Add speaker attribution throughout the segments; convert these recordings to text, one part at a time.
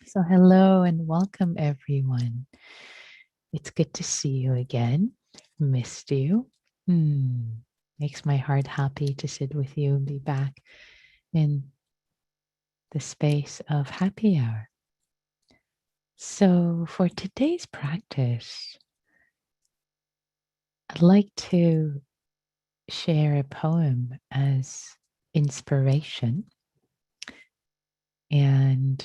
Speaker 1: So, hello and welcome, everyone. It's good to see you again. Missed you. Makes my heart happy to sit with you and be back in the space of happy hour. So, for today's practice, I'd like to share a poem as inspiration. And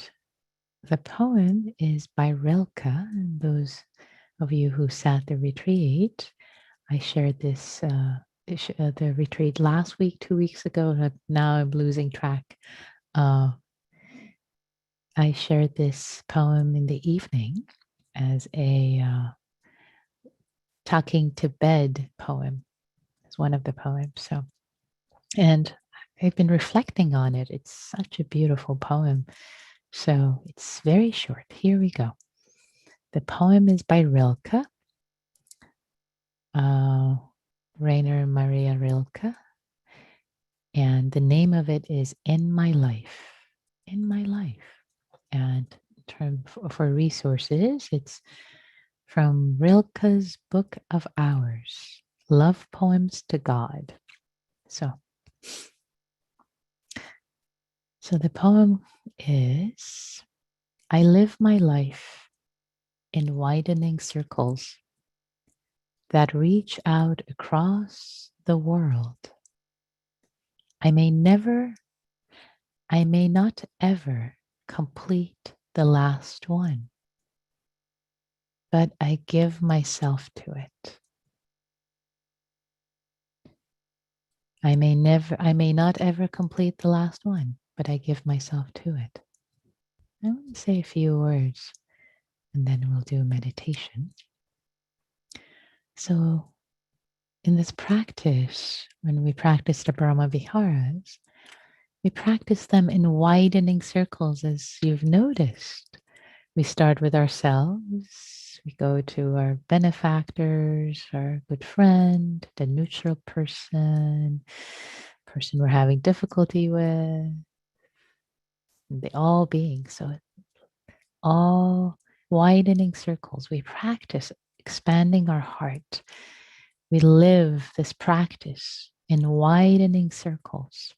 Speaker 1: the poem is by Rilke. And those of you who sat the retreat, I shared this the retreat last week, 2 weeks ago. Now I'm losing track. I shared this poem in the evening as a tucking to bed poem. It's one of the poems. And I've been reflecting on it. It's such a beautiful poem. So it's very short. Here we go. The poem is by Rilke. Rainer Maria Rilke. And the name of it is In My Life. In My Life. And in terms for resources, it's from Rilke's Book of Hours, Love Poems to God. So the poem is, I live my life in widening circles that reach out across the world. I may not ever complete the last one, but I give myself to it. I may not ever complete the last one, but I give myself to it. I want to say a few words and then we'll do meditation. So in this practice, when we practice the Brahma Viharas, we practice them in widening circles, as you've noticed. We start with ourselves. We go to our benefactors, our good friend, the neutral person we're having difficulty with, the all being. So all widening circles. We practice expanding our heart. We live this practice in widening circles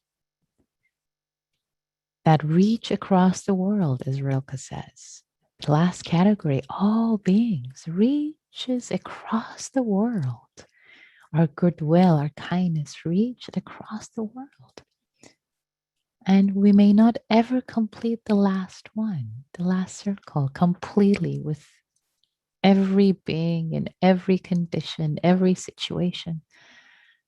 Speaker 1: that reach across the world, as Rilke says. The last category, all beings, reaches across the world. Our goodwill, our kindness reached across the world. And we may not ever complete the last one, the last circle, completely with every being in every condition, every situation.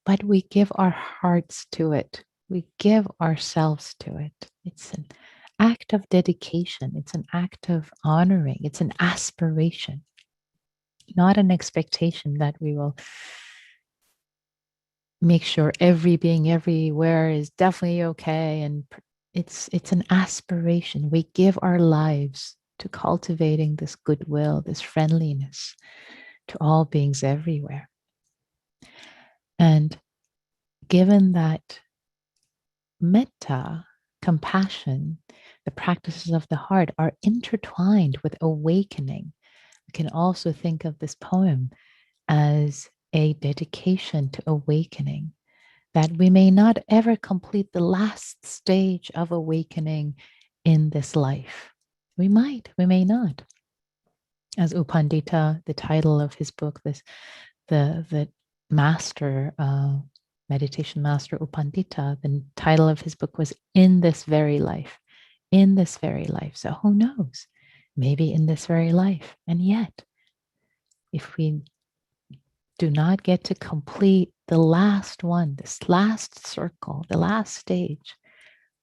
Speaker 1: But we give our hearts to it. We give ourselves to it. It's an act of dedication. It's an act of honoring. It's an aspiration, not an expectation that we will make sure every being everywhere is definitely okay. And it's an aspiration. We give our lives to cultivating this goodwill, this friendliness to all beings everywhere. And given that metta, compassion, the practices of the heart are intertwined with awakening, we can also think of this poem as a dedication to awakening, that we may not ever complete the last stage of awakening in this life. We might, we may not. As U Pandita, the title of his book, the master, meditation master U Pandita, the title of his book was In This Very Life. In this very life. So who knows? Maybe in this very life. And yet, if we do not get to complete the last one, this last circle, the last stage,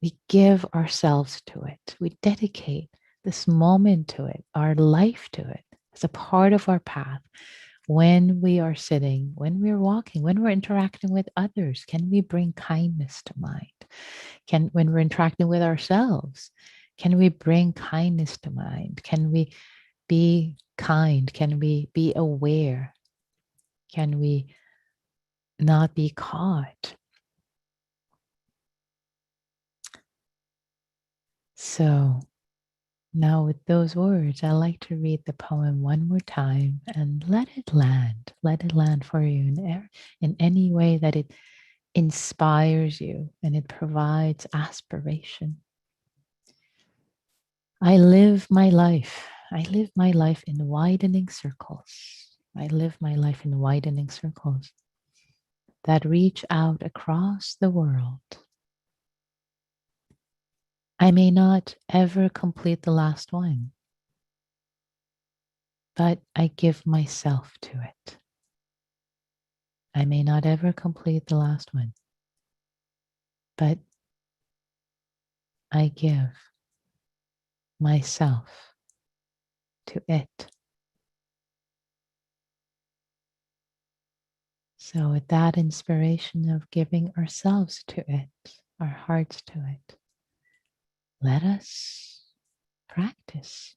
Speaker 1: we give ourselves to it. We dedicate this moment to it, our life to it, as a part of our path. When we are sitting, when we're walking, when we're interacting with others, can we bring kindness to mind? When we're interacting with ourselves, can we bring kindness to mind? Can we be kind? Can we be aware? Can we not be caught? So Now, with those words, I like to read the poem one more time and let it land. Let it land for you in any way that it inspires you and it provides aspiration. I live my life. I live my life in widening circles. I live my life in widening circles that reach out across the world. I may not ever complete the last one, but I give myself to it. I may not ever complete the last one, but I give myself to it. So, with that inspiration of giving ourselves to it, our hearts to it, let us practice.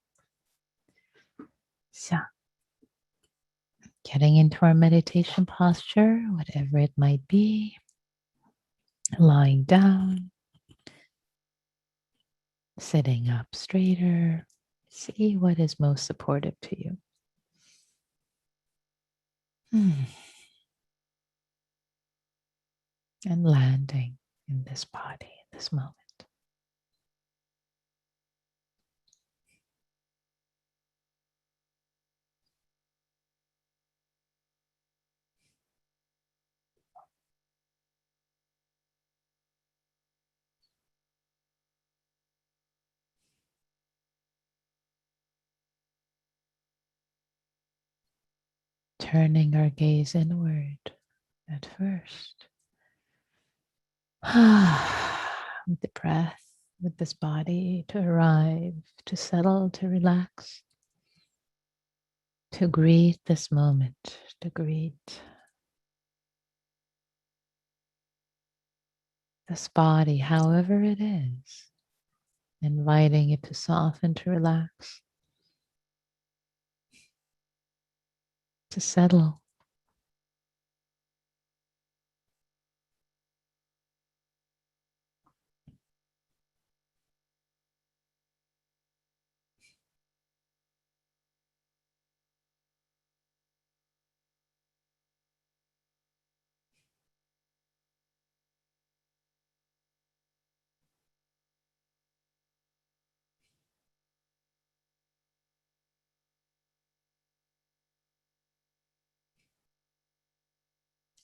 Speaker 1: So, getting into our meditation posture, whatever it might be, lying down, sitting up straighter, see what is most supportive to you. And landing in this body, in this moment. Turning our gaze inward at first. With the breath, with this body to arrive, to settle, to relax, to greet this moment, to greet this body, however it is, inviting it to soften, to relax, to settle.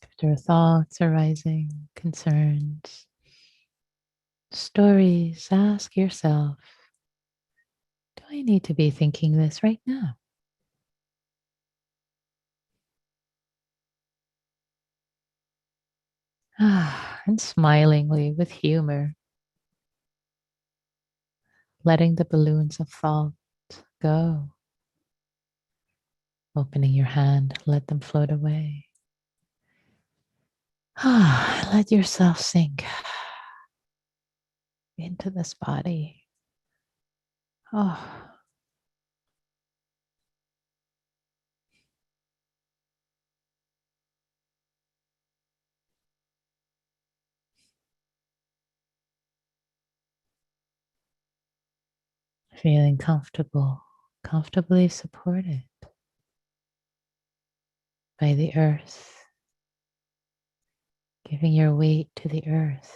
Speaker 1: If there are thoughts arising, concerns, stories, ask yourself, do I need to be thinking this right now? And smilingly with humor, letting the balloons of thought go. Opening your hand, let them float away. Let yourself sink into this body. Oh, feeling comfortable, comfortably supported by the earth, giving your weight to the earth,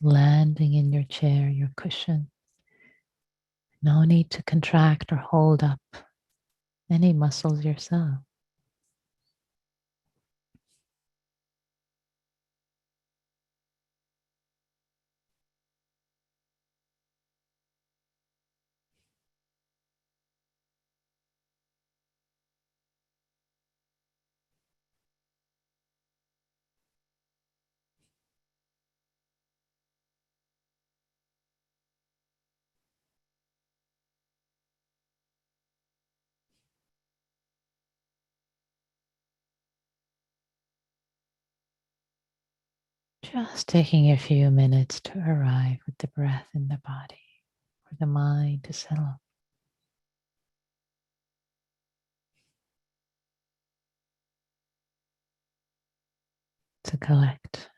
Speaker 1: landing in your chair, your cushion. No need to contract or hold up any muscles yourself. Just taking a few minutes to arrive with the breath in the body, for the mind to settle, to collect.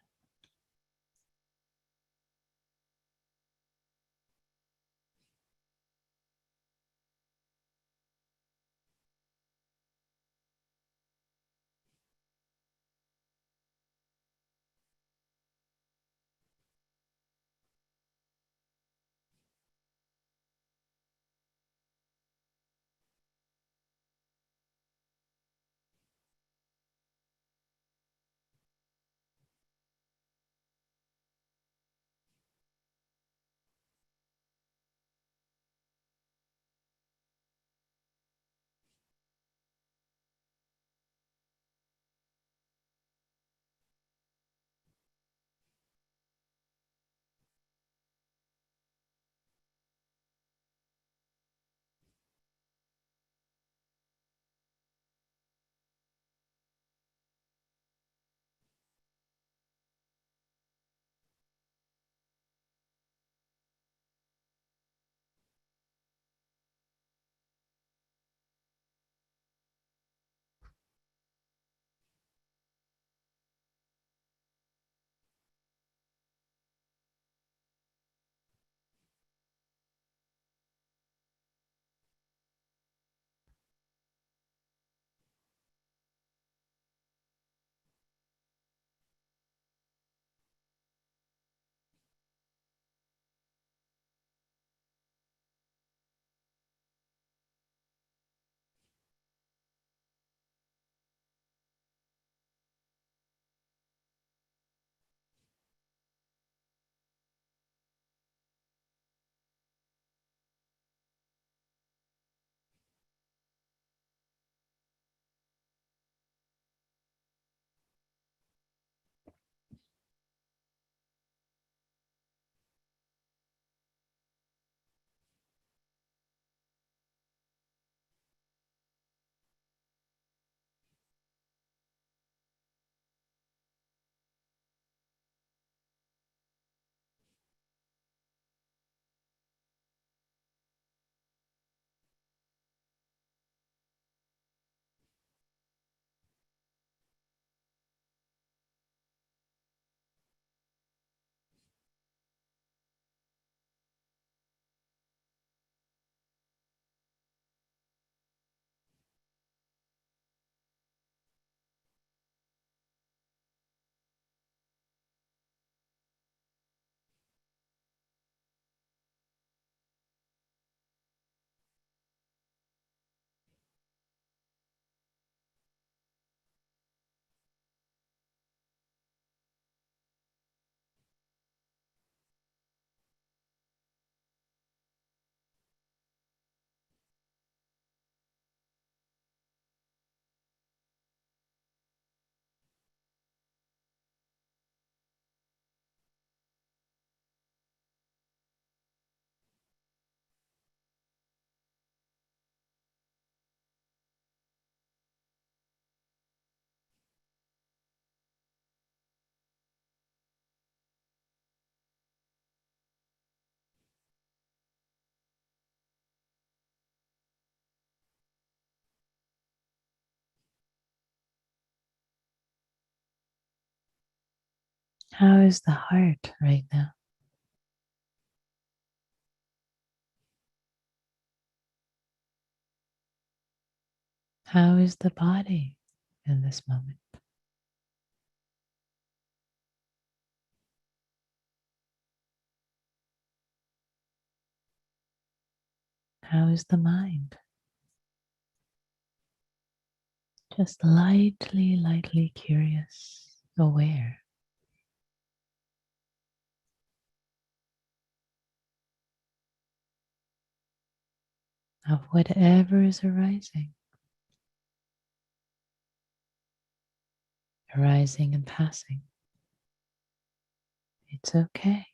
Speaker 1: How is the heart right now? How is the body in this moment? How is the mind? Just lightly, lightly curious, aware of whatever is arising and passing. It's okay.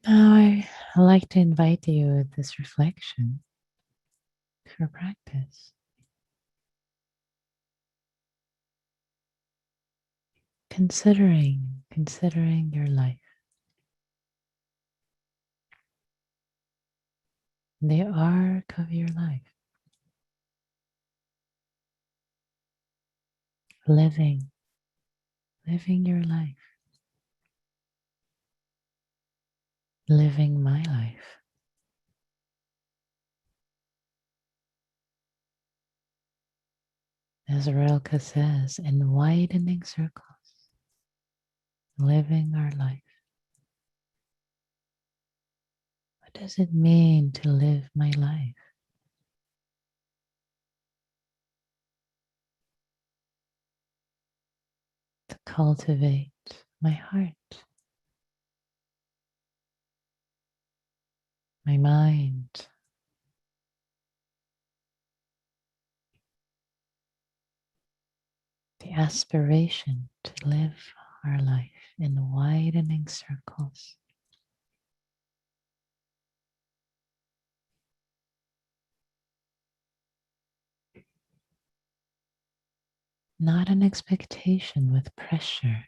Speaker 1: Now, I like to invite you with this reflection for practice, considering your life, the arc of your life, living, living your life, living my life. As Rilke says, in widening circles, living our life. What does it mean to live my life? To cultivate my heart, my mind, the aspiration to live our life in widening circles. Not an expectation with pressure,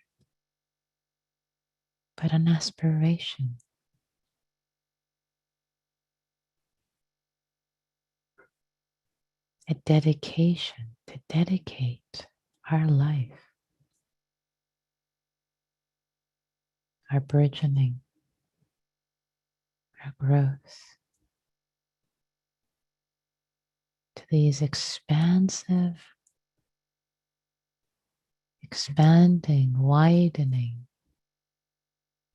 Speaker 1: but an aspiration. A dedication to dedicate our life, our burgeoning, our growth to these expansive, expanding, widening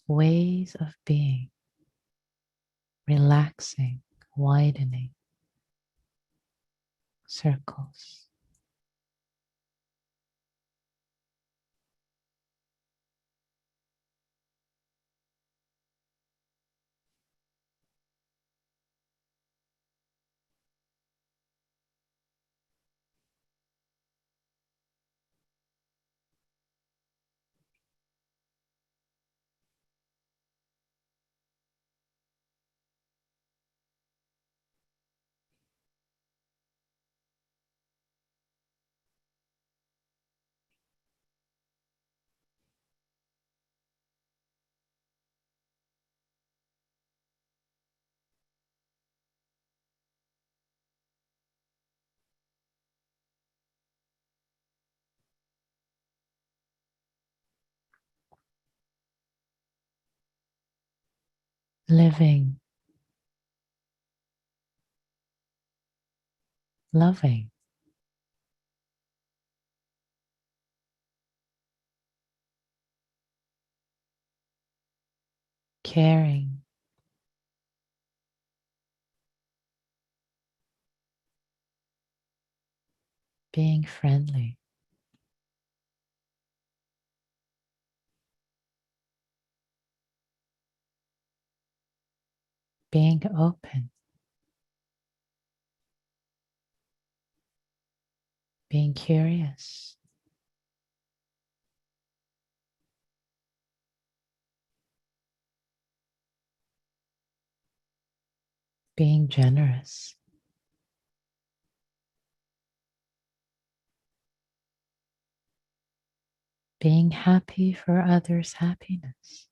Speaker 1: ways of being, relaxing, widening circles. Living, loving, caring, being friendly, being open, being curious, being generous, being happy for others' happiness,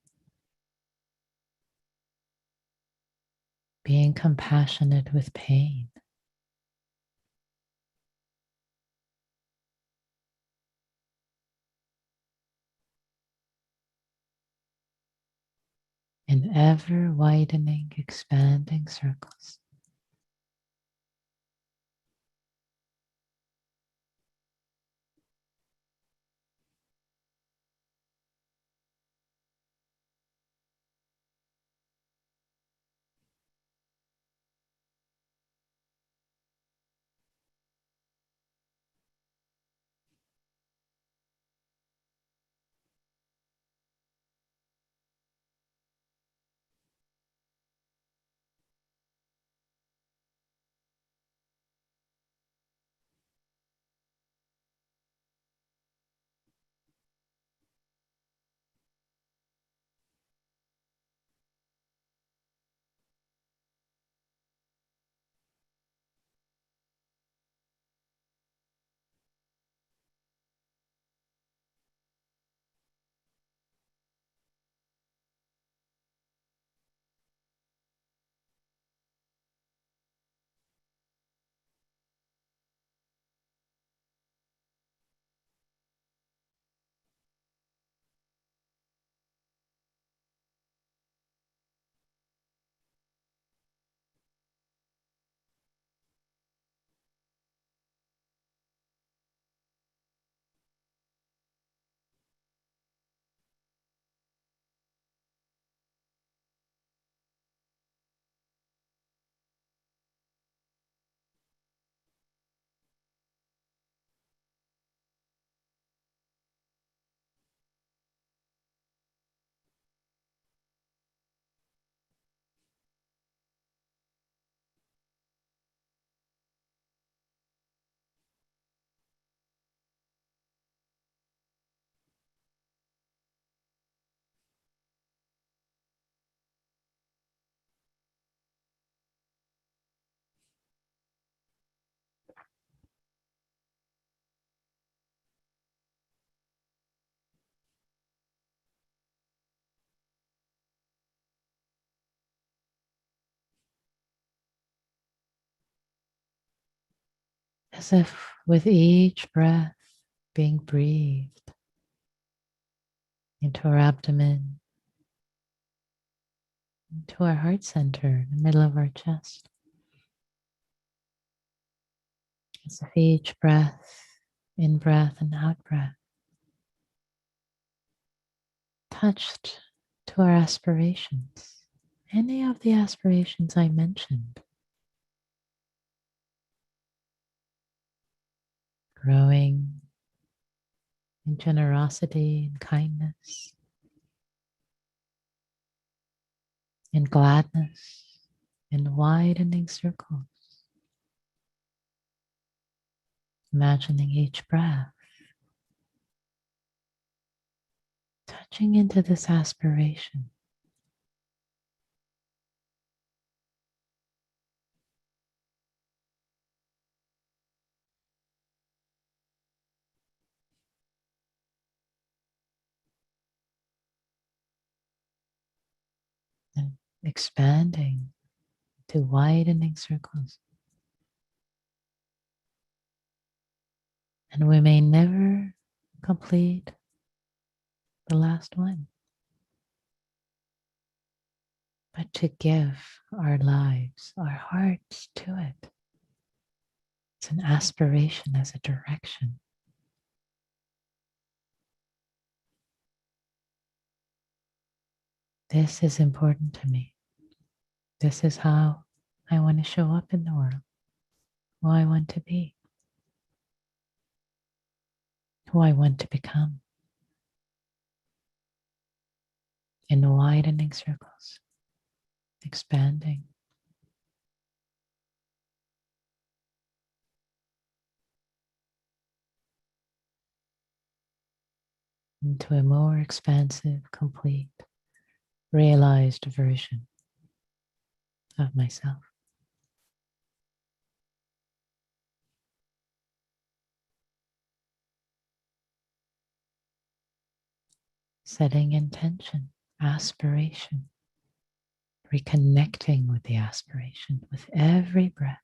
Speaker 1: being compassionate with pain, in ever widening, expanding circles. as if with each breath being breathed into our abdomen, into our heart center, the middle of our chest. As if each breath, in breath and out breath, touched to our aspirations, any of the aspirations I mentioned, growing in generosity and kindness, in gladness, in widening circles, imagining each breath touching into this aspiration. And expanding to widening circles. And we may never complete the last one, but to give our lives, our hearts to it. It's an aspiration as a direction. This is important to me. This is how I want to show up in the world, who I want to be, who I want to become, in widening circles, expanding into a more expansive, complete, realized version of myself. Setting intention, aspiration, reconnecting with the aspiration with every breath.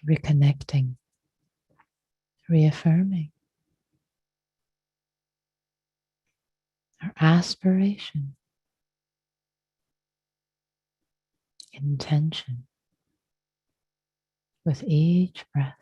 Speaker 1: Reconnecting, reaffirming our aspiration, intention with each breath.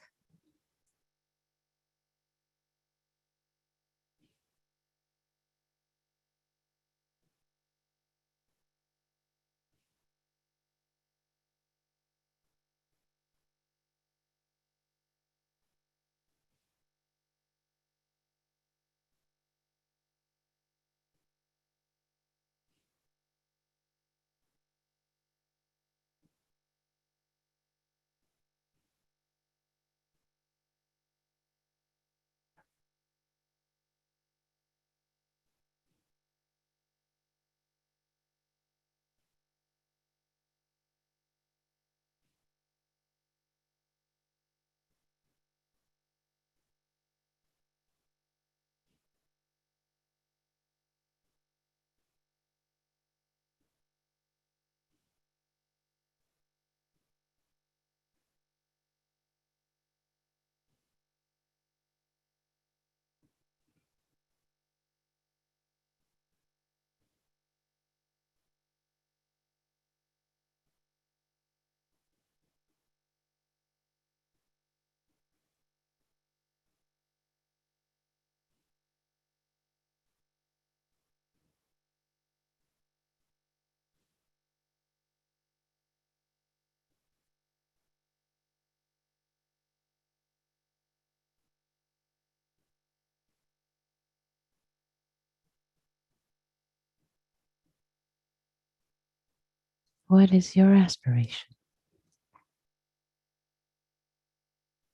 Speaker 1: What is your aspiration?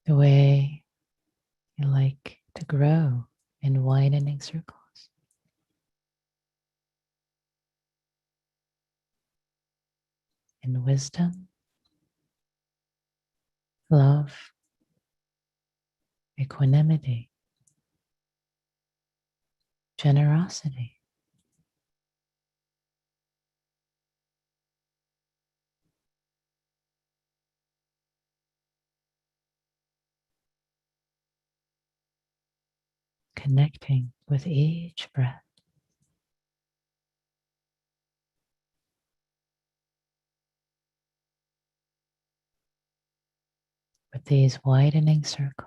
Speaker 1: The way you like to grow in widening circles. In wisdom, love, equanimity, generosity, connecting with each breath, with these widening circles.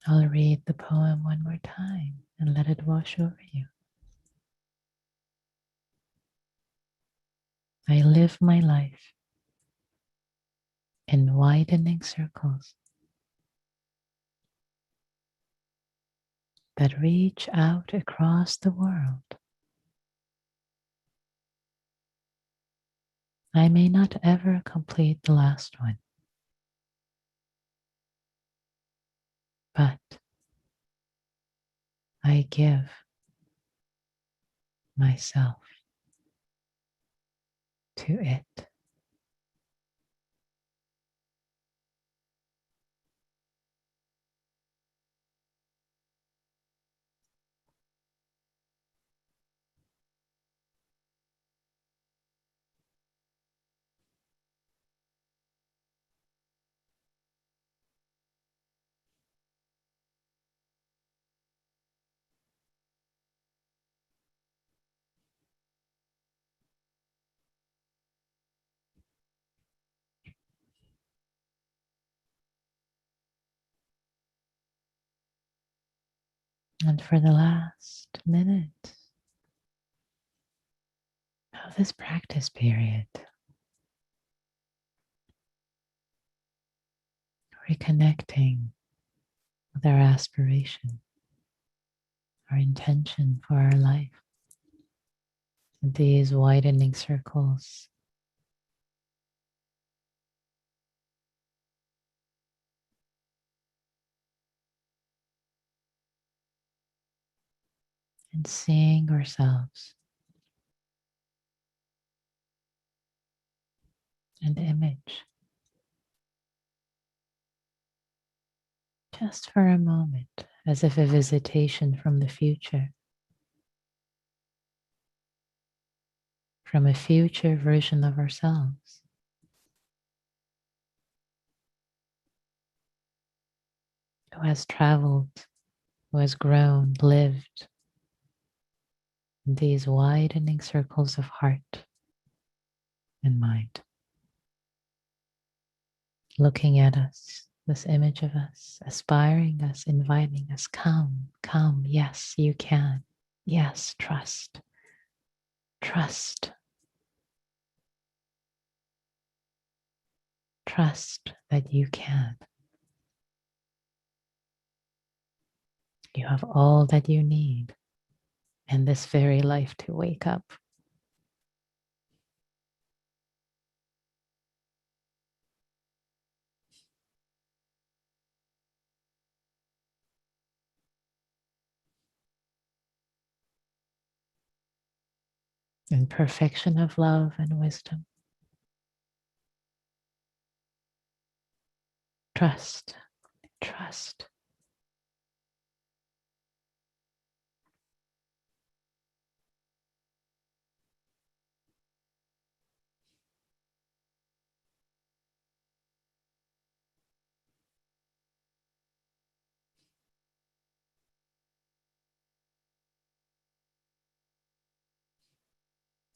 Speaker 1: I'll read the poem one more time and let it wash over you. I live my life in widening circles that reach out across the world. I may not ever complete the last one, but I give myself to it. And for the last minute of this practice period, reconnecting with our aspiration, our intention for our life. These widening circles and seeing ourselves an image just for a moment, as if a visitation from the future, from a future version of ourselves who has traveled, who has grown, lived in these widening circles of heart and mind, looking at us, this image of us, aspiring us, inviting us, come, come, yes, you can. Yes, trust, trust, trust that you can. You have all that you need in this very life to wake up. In perfection of love and wisdom. Trust, trust.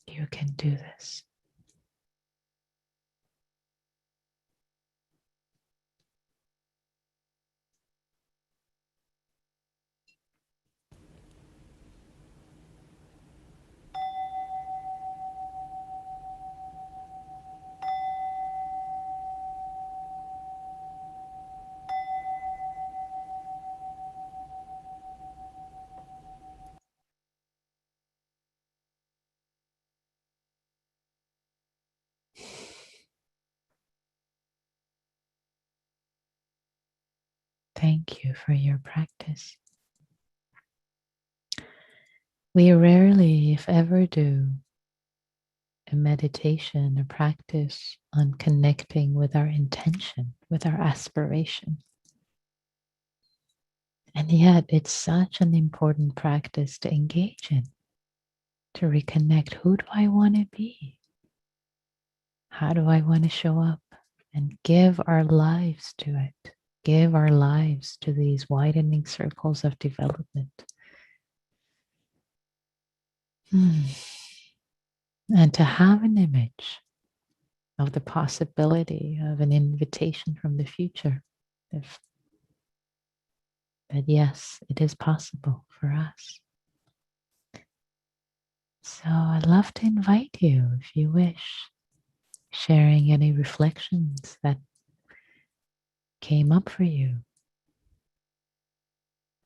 Speaker 1: You can do this. Thank you for your practice. We rarely, if ever, do a meditation, a practice on connecting with our intention, with our aspiration. And yet, it's such an important practice to engage in, to reconnect. Who do I want to be? How do I want to show up? And give our lives to it. Give our lives to these widening circles of development. And to have an image of the possibility of an invitation from the future. If that yes, it is possible for us. So I'd love to invite you, if you wish, sharing any reflections that came up for you,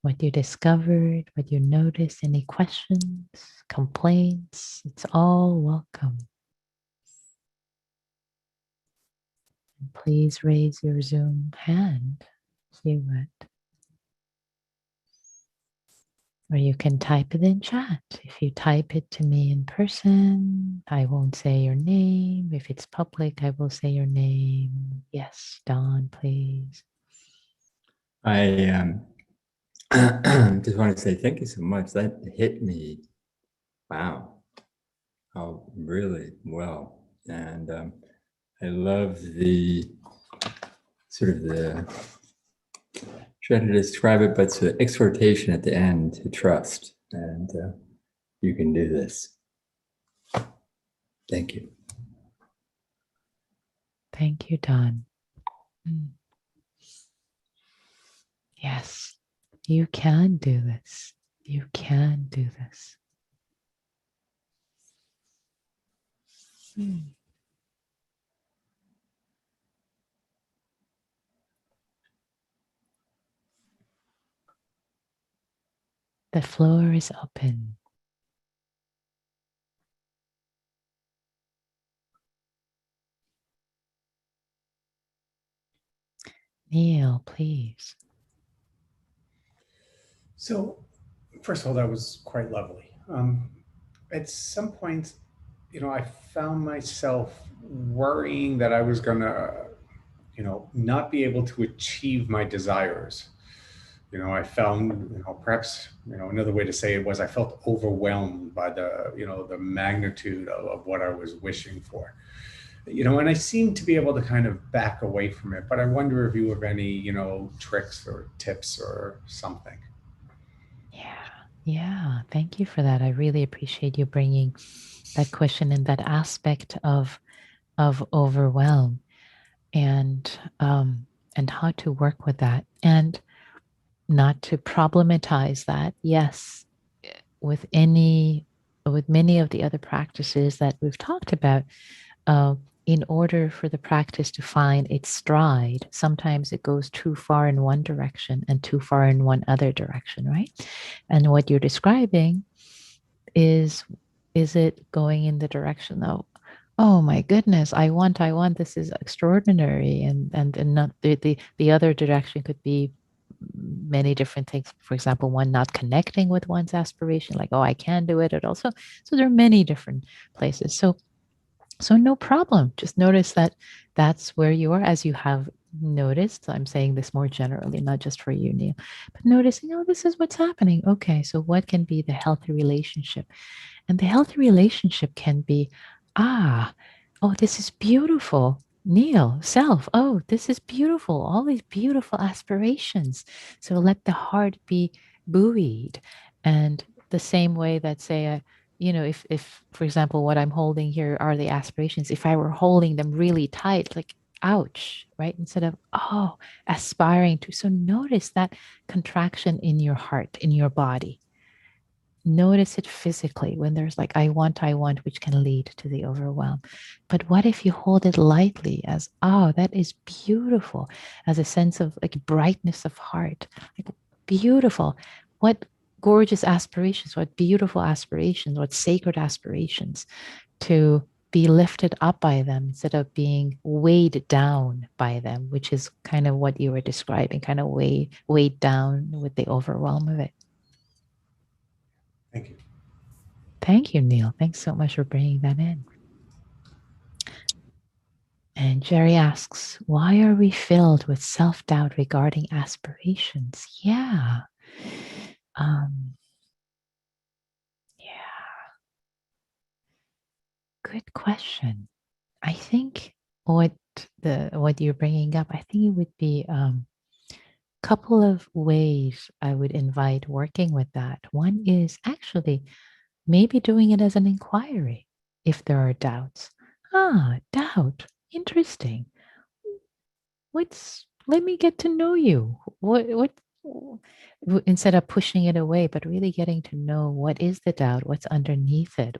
Speaker 1: what you discovered, what you noticed, any questions, complaints, it's all welcome. And please raise your Zoom hand if you would. Or you can type it in chat. If you type it to me in person, I won't say your name. If it's public, I will say your name. Yes, Don, please.
Speaker 2: I just want to say thank you so much. That hit me. Wow. How really well. And I love the sort of the, trying to describe it, but it's an exhortation at the end to trust. And you can do this. Thank you.
Speaker 1: Thank you, Don. Yes. You can do this. You can do this. Hmm. The floor is open. Neil, please.
Speaker 3: So, first of all, that was quite lovely. At some point, I found myself worrying that I was going to, not be able to achieve my desires. I found, perhaps, another way to say it was I felt overwhelmed by the magnitude of what I was wishing for. And I seem to be able to kind of back away from it, but I wonder if you have any, tricks or tips or something.
Speaker 1: Yeah. Yeah. Thank you for that. I really appreciate you bringing that question and that aspect of overwhelm and and how to work with that and not to problematize that. Yes, with any with many of the other practices that we've talked about, uh, in order for the practice to find its stride, sometimes it goes too far in one direction and too far in one other direction, right? And what you're describing is is it going in the direction of, oh my goodness, I want, this is extraordinary, and not the other direction could be many different things. For example, one not connecting with one's aspiration, like, oh, I can do it at all. So there are many different places. So no problem. Just notice that that's where you are, as you have noticed. I'm saying this more generally, not just for you, Neil, but noticing, oh, this is what's happening. Okay, so what can be the healthy relationship? And the healthy relationship can be, ah, oh, this is beautiful. Neil, self, oh, this is beautiful. All these beautiful aspirations. So let the heart be buoyed. And the same way that, say, if, for example, what I'm holding here are the aspirations, if I were holding them really tight, like, ouch, right? Instead of, oh, aspiring to. So notice that contraction in your heart, in your body. Notice it physically when there's like, I want, which can lead to the overwhelm. But what if you hold it lightly as, oh, that is beautiful, as a sense of like brightness of heart, like beautiful. What gorgeous aspirations, what beautiful aspirations, what sacred aspirations to be lifted up by them instead of being weighed down by them, which is kind of what you were describing, kind of weighed down with the overwhelm of it.
Speaker 3: Thank you.
Speaker 1: Thank you, Neil. Thanks so much for bringing that in. And Jerry asks, why are we filled with self doubt regarding aspirations? Yeah. Um, yeah. Good question. I think what you're bringing up, I think it would be couple of ways I would invite working with that. One is actually maybe doing it as an inquiry if there are doubts. Ah, doubt. Interesting. Let me get to know you. Instead of pushing it away, but really getting to know what is the doubt, what's underneath it,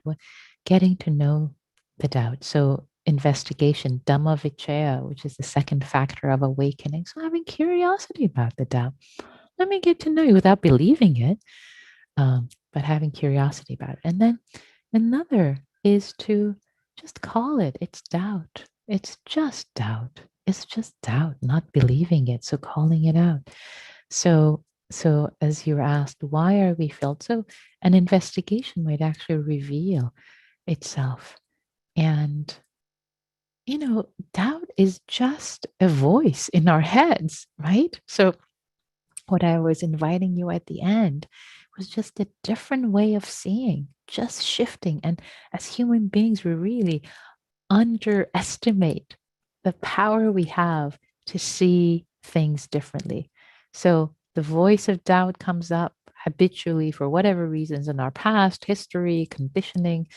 Speaker 1: getting to know the doubt. So investigation, Dhamma Vichaya, which is the second factor of awakening. So having curiosity about the doubt. Let me get to know you without believing it, but having curiosity about it. And then another is to just call it. It's doubt. It's just doubt. It's just doubt, not believing it. So calling it out. So, so as you were asked, why are we filled? So an investigation might actually reveal itself. And, doubt is just a voice in our heads, right? So what I was inviting you at the end was just a different way of seeing, just shifting. And as human beings, we really underestimate the power we have to see things differently. So the voice of doubt comes up habitually for whatever reasons in our past, history, conditioning.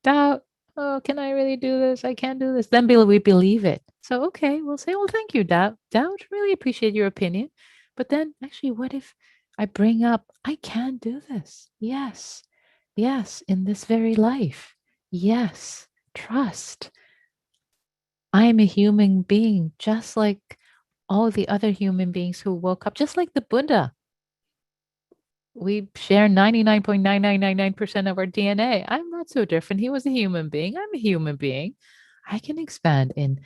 Speaker 1: Doubt, oh, can I really do this? I can't do this. Then we believe it. So, okay, we'll say, well, thank you, doubt. Doubt, really appreciate your opinion. But then actually, what if I bring up, I can do this. Yes. Yes. In this very life. Yes. Trust. I am a human being, just like all the other human beings who woke up, just like the Buddha. We share 99.9999% of our DNA. I'm not so different. He was a human being. I'm a human being. I can expand and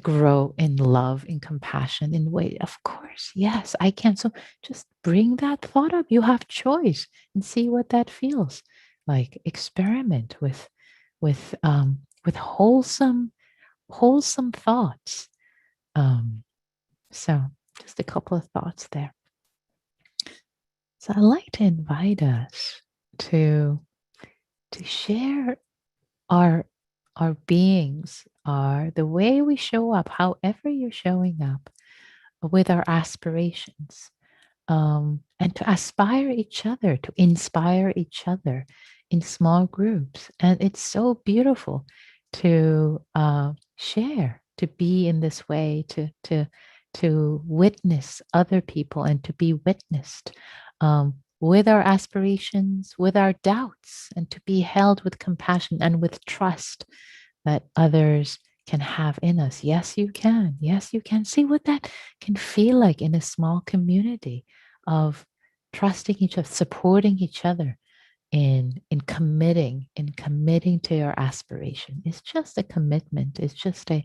Speaker 1: grow in love, in compassion, in way. Of course, yes, I can. So just bring that thought up. You have choice and see what that feels like. Experiment with wholesome thoughts. So just a couple of thoughts there. So I'd like to invite us to share our beings, are the way we show up, however you're showing up, with our aspirations, and to aspire each other, to inspire each other in small groups. And it's so beautiful to share, to be in this way, to witness other people and to be witnessed, with our aspirations, with our doubts, and to be held with compassion and with trust that others can have in us. Yes, you can. Yes, you can. See what that can feel like in a small community of trusting each other, supporting each other in committing to your aspiration. It's just a commitment. It's just a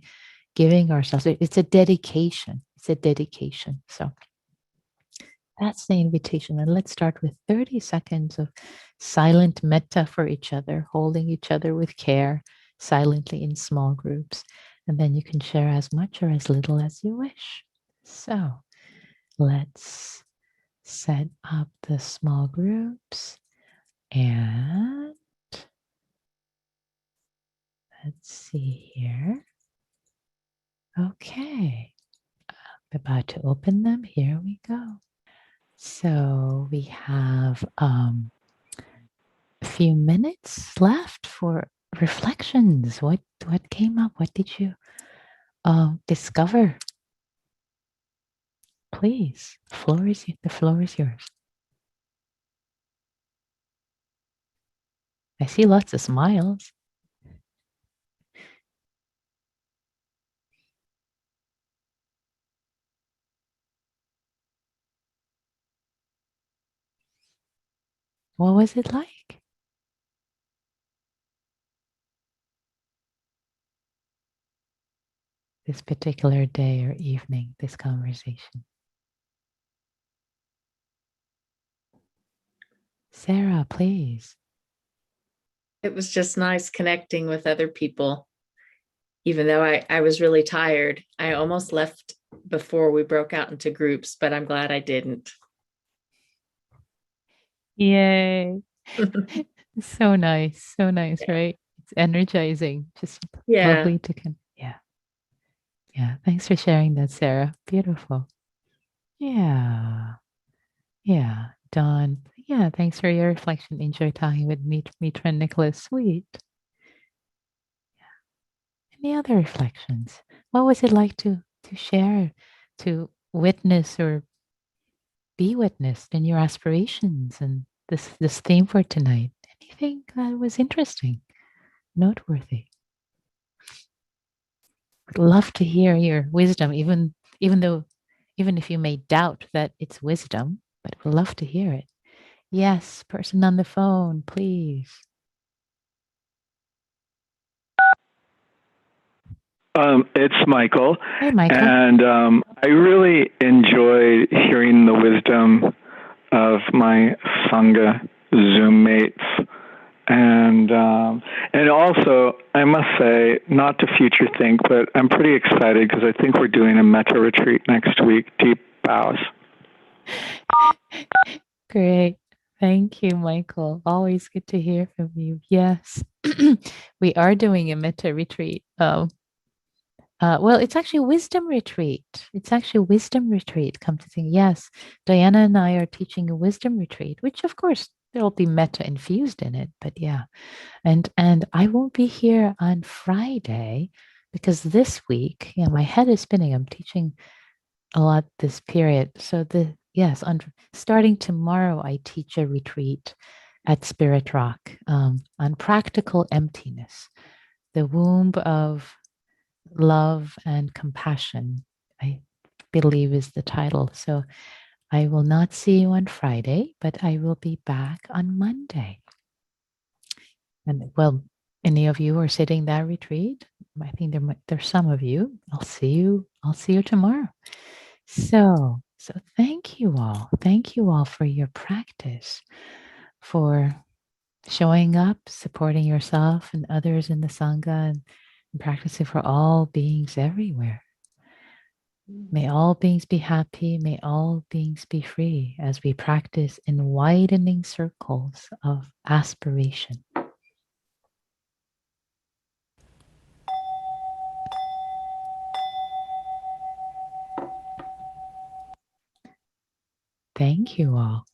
Speaker 1: giving ourselves. It's a dedication. It's a dedication. So that's the invitation. And let's start with 30 seconds of silent metta for each other, holding each other with care, silently in small groups. And then you can share as much or as little as you wish. So let's set up the small groups and let's see here. Okay. I'm about to open them. Here we go. So we have a few minutes left for reflections. What came up? What did you discover? Please, the floor is yours. I see lots of smiles. What was it like? This particular day or evening, this conversation. Sarah, please.
Speaker 4: It was just nice connecting with other people. Even though I was really tired, I almost left before we broke out into groups, but I'm glad I didn't.
Speaker 1: Yay. So nice. So nice,
Speaker 4: Yeah.
Speaker 1: right? It's energizing. Just
Speaker 4: Yeah.
Speaker 1: lovely to yeah. Yeah. Thanks for sharing that, Sarah. Beautiful. Yeah. Yeah. Dawn. Yeah. Thanks for your reflection. Enjoy talking with Mitra and Nicholas. Sweet. Any other reflections? What was it like to share, to witness or be witnessed in your aspirations and this theme for tonight? Anything that was interesting, noteworthy? Would love to hear your wisdom, even if you may doubt that it's wisdom, but would love to hear it. Yes, person on the phone, please.
Speaker 5: It's Michael.
Speaker 1: Hey, Michael.
Speaker 5: And I really enjoyed hearing the wisdom of my Sangha Zoom mates. And also, I must say, not to future think, but I'm pretty excited because I think we're doing a metta retreat next week. Deep bows.
Speaker 1: Great. Thank you, Michael. Always good to hear from you. Yes, we are doing a metta retreat. Well, it's actually a wisdom retreat. It's actually a wisdom retreat. Come to think, yes, Diana and I are teaching a wisdom retreat, which of course there will be metta infused in it. But yeah, and I won't be here on Friday because this week, yeah, my head is spinning. I'm teaching a lot this period, so yes, starting tomorrow, I teach a retreat at Spirit Rock on practical emptiness, the womb of love and compassion, I believe is the title. So I will not see you on Friday, but I will be back on Monday. And well, any of you are sitting that retreat? I think there's some of you. I'll see you tomorrow. So thank you all. Thank you all for your practice, for showing up, supporting yourself and others in the Sangha, and practicing for all beings everywhere. May all beings be happy. May all beings be free as we practice in widening circles of aspiration. Thank you all.